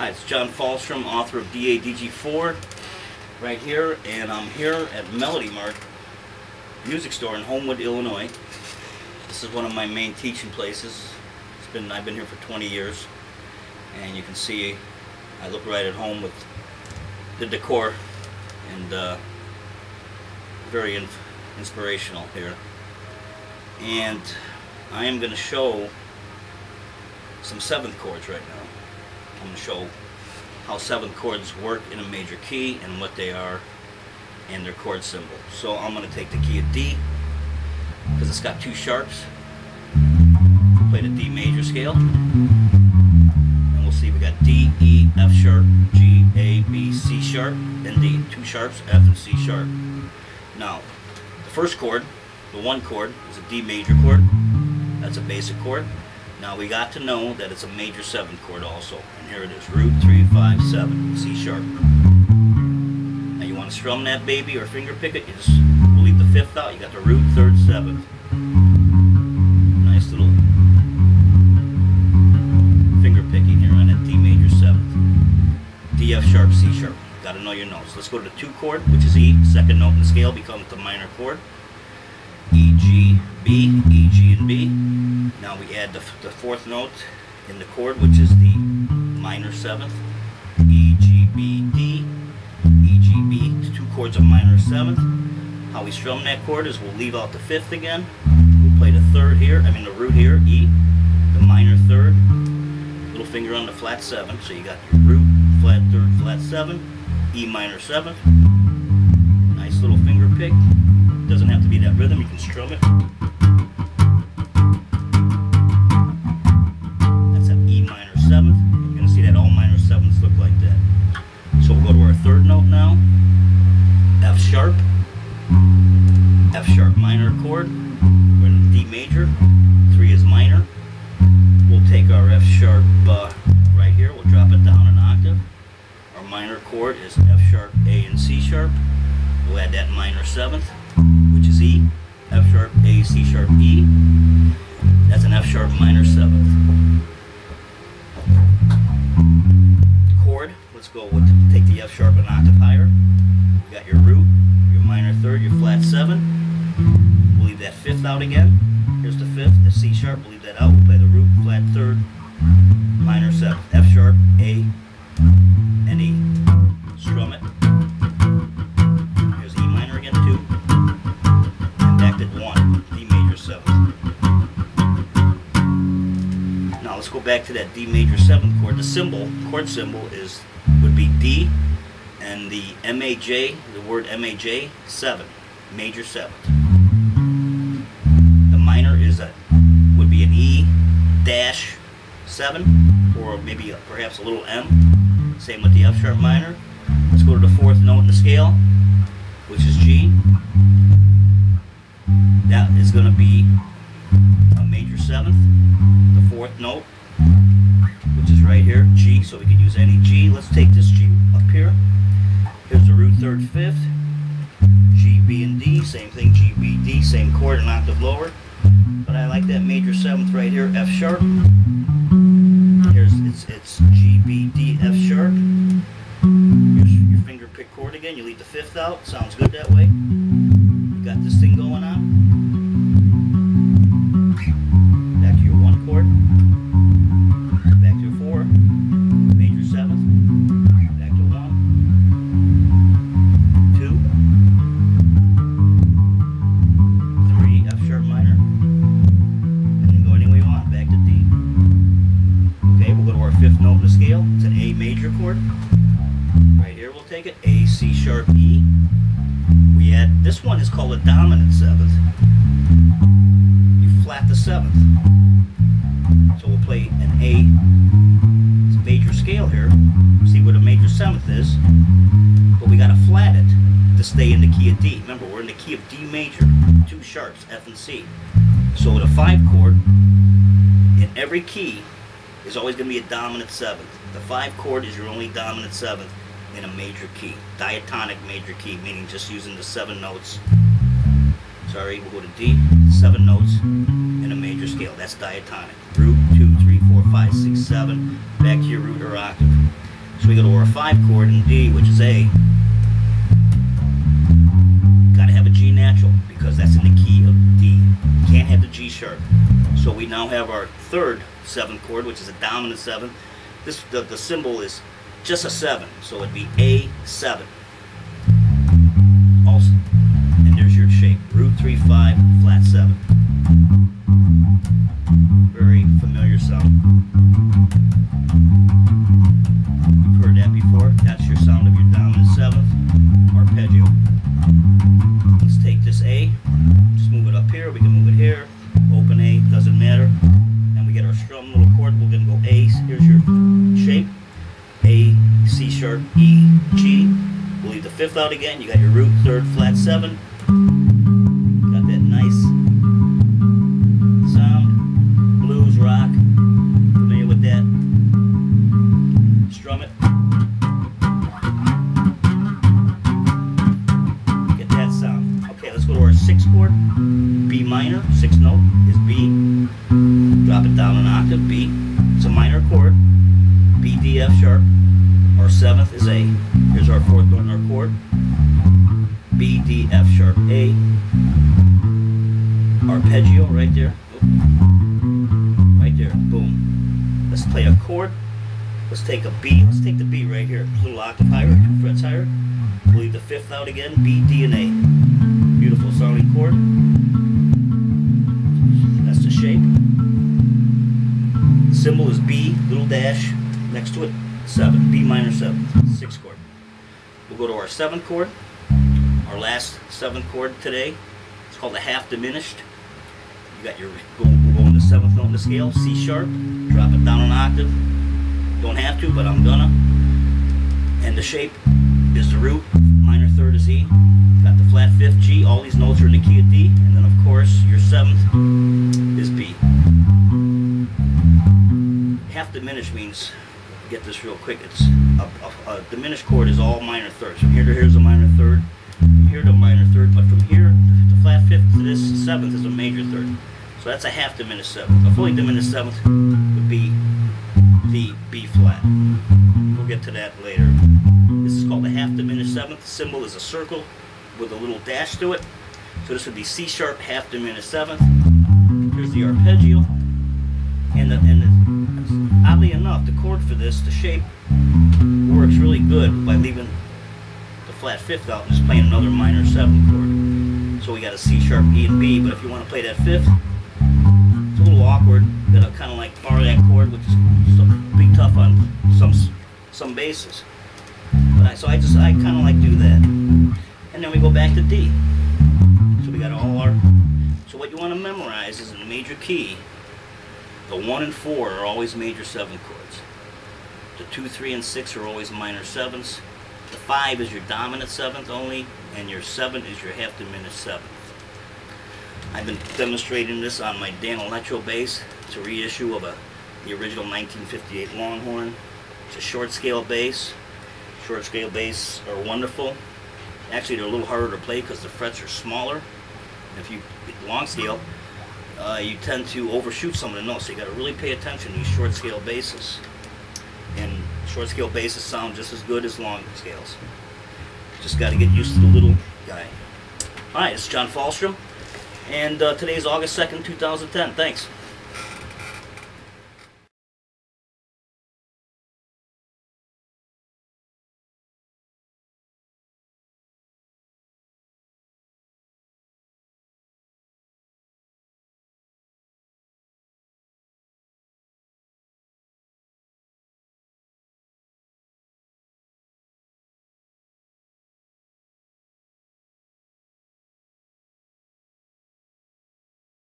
Hi, it's John Falstrom, author of EADG 4, right here, and I'm here at Melody Mart Music Store in Homewood, Illinois. This is one of my main teaching places. I've been here for 20 years, and you can see I look right at home with the decor, and very inspirational here. And I am going to show some 7th chords right now. I'm going to show how 7th chords work in a major key and what they are and their chord symbol. So I'm going to take the key of D because it's got 2 sharps. Play the D major scale, and we'll see we got D, E, F sharp, G, A, B, C sharp, and D. 2 sharps, F and C sharp. Now, the first chord, the 1 chord, is a D major chord. That's a basic chord. Now we got to know that it's a major 7th chord also, and here it is, root 3, 5, 7, C sharp. Now you want to strum that baby or finger pick it, you just will leave the 5th out. You got the root, 3rd, 7th. Nice little finger picking here on that D major 7th. D, F sharp, C sharp. Got to know your notes. Let's go to the 2 chord, which is E. 2nd note in the scale becomes the minor chord. E, G, B, E, G, and B. Now we add the 4th note in the chord, which is the minor 7th. E, G, B, D. E, G, B. 2 chords of minor 7th. How we strum that chord is we'll leave out the 5th again. We'll play the 3rd here, the root here, E. The minor 3rd. Little finger on the flat 7. So you got your root, flat 3rd, flat 7. E minor 7th. Nice little finger pick. Doesn't have to be that rhythm, you can strum it. That's an E minor 7th. You're going to see that all minor 7ths look like that. So we'll go to our 3rd note now. F sharp. F sharp minor chord. We're in D major. 3 is minor. We'll take our F sharp right here. We'll drop it down an octave. Our minor chord is F sharp, A, and C sharp. We'll add that minor 7th, which is E. F sharp, A, C sharp, E. That's an F sharp minor 7th. Chord, let's go with, take the F sharp an octave higher. You got your root, your minor 3rd, your flat 7. We'll leave that 5th out again. Here's the 5th, the C sharp, we'll leave that out. We'll play the root, flat 3rd, minor 7th. F sharp, A, and E. Strum it. Here's E minor again, 2. And back to 1, D major 7th. Now let's go back to that D major 7th chord. The symbol, chord symbol would be D and the MAJ, the word MAJ, 7, major 7th. The minor would be an E dash 7, or maybe perhaps a little M. Same with the F sharp minor. Let's go to the 4th note in the scale, which is G. That is going to be a major 7th. The 4th note, which is right here, G, so we can use any G. Let's take this G up here. Here's the root 3rd, 5th. G, B, and D, same thing, G, B, D, same chord, an octave lower. But I like that major 7th right here, F sharp. Here's it's G, B, D, F sharp. Here's your finger pick chord again. You leave the 5th out. Sounds good that way. You got this thing going on. Back to your 1 chord. Back to your 4. Major 7th. Back to 1. 2. 3. F sharp minor. And then go any way you want. Back to D. Okay, we'll go to our 5th note in the scale. It's an A major chord. Right here we'll take it, A, C sharp, E. We add, this one is called a dominant 7th. You flat the 7th. So we'll play an A major scale here. See what a major 7th is. But we got to flat it to stay in the key of D. Remember, we're in the key of D major. 2 sharps, F and C. So with a 5 chord, in every key is always going to be a dominant 7th. The 5 chord is your only dominant 7th in a major key. Diatonic major key, meaning just using the 7 notes. Sorry, we'll go to D. 7 notes in a major scale. That's diatonic. Root, 2, 3, 4, 5, 6, 7. Back to your root or octave. So we go to our 5 chord in D, which is A. Gotta have a G natural because that's in the key of D. Can't have the G sharp. So we now have our third 7th chord, which is a dominant 7. The symbol is just a 7, so it'd be A7. Also, and there's your shape, root 3/5, flat 7. Very familiar sound. You've heard that before. That's your sound of your dominant 7th, arpeggio. Let's take this A, just move it up here, we can move it here, open A, doesn't matter. And we get our strum little chord, we're going to go A, here's your shape, A, C sharp, E, G. We'll leave the 5th out again, you got your root 3rd, flat 7. Got that nice sound, blues, rock, familiar with that. Strum it. Get that sound. Okay, let's go to our 6th chord, B minor, 6th note is B. Drop it down an octave, B. It's a minor chord, B, D, F sharp. Our 7th is A. Here's our 4th note in our chord, B, D, F sharp, A. Arpeggio right there. Right there, boom. Let's play a chord. Let's take a B. Let's take the B right here. A little octave higher, 2 frets higher. We'll leave the 5th out again, B, D, and A. Beautiful sounding chord. That's the shape. The symbol is B, little dash, next to it, 7, B minor 7, 6th chord. We'll go to our 7th chord, our last 7th chord today. It's called a half diminished. You got your, we'll go on the 7th note in the scale, C sharp, drop it down an octave. Don't have to, but I'm gonna. And the shape is the root, minor 3rd is E. Got the flat 5th G, all these notes are in the key of D, and then of course your 7th is B. Half diminished means, get this real quick, it's a diminished chord is all minor 3rds. From here to here is a minor 3rd, from here to a minor 3rd, but from here, the flat 5th to this 7th is a major 3rd. So that's a half diminished 7th. A fully diminished 7th would be the B flat. We'll get to that later. This is called a half diminished 7th. The symbol is a circle with a little dash to it. So this would be C sharp, half diminished 7th. Here's the arpeggio. And oddly enough, the chord for this, the shape, works really good by leaving the flat 5th out and just playing another minor 7th chord. So we got a C sharp, E, and B, but if you want to play that 5th, it's a little awkward. You gotta kind of like borrow that chord, which is be tough on some basses. But I kind of like do that. And then we go back to D. So we got all our. So what you want to memorize is in the major key. The 1 and 4 are always major 7 chords. The 2, 3, and 6 are always minor 7s. The 5 is your dominant 7th only, and your 7 is your half diminished 7th. I've been demonstrating this on my Danelectro bass. It's a reissue of the original 1958 Long Horn. It's a short scale bass. Short scale bass are wonderful. Actually, they're a little harder to play because the frets are smaller. If you long scale, you tend to overshoot some of the notes, so you got to really pay attention to these short scale basses. And short scale basses sound just as good as long scales. Just got to get used to the little guy. Hi, it's John Falstrom, and today is August 2nd, 2010. Thanks.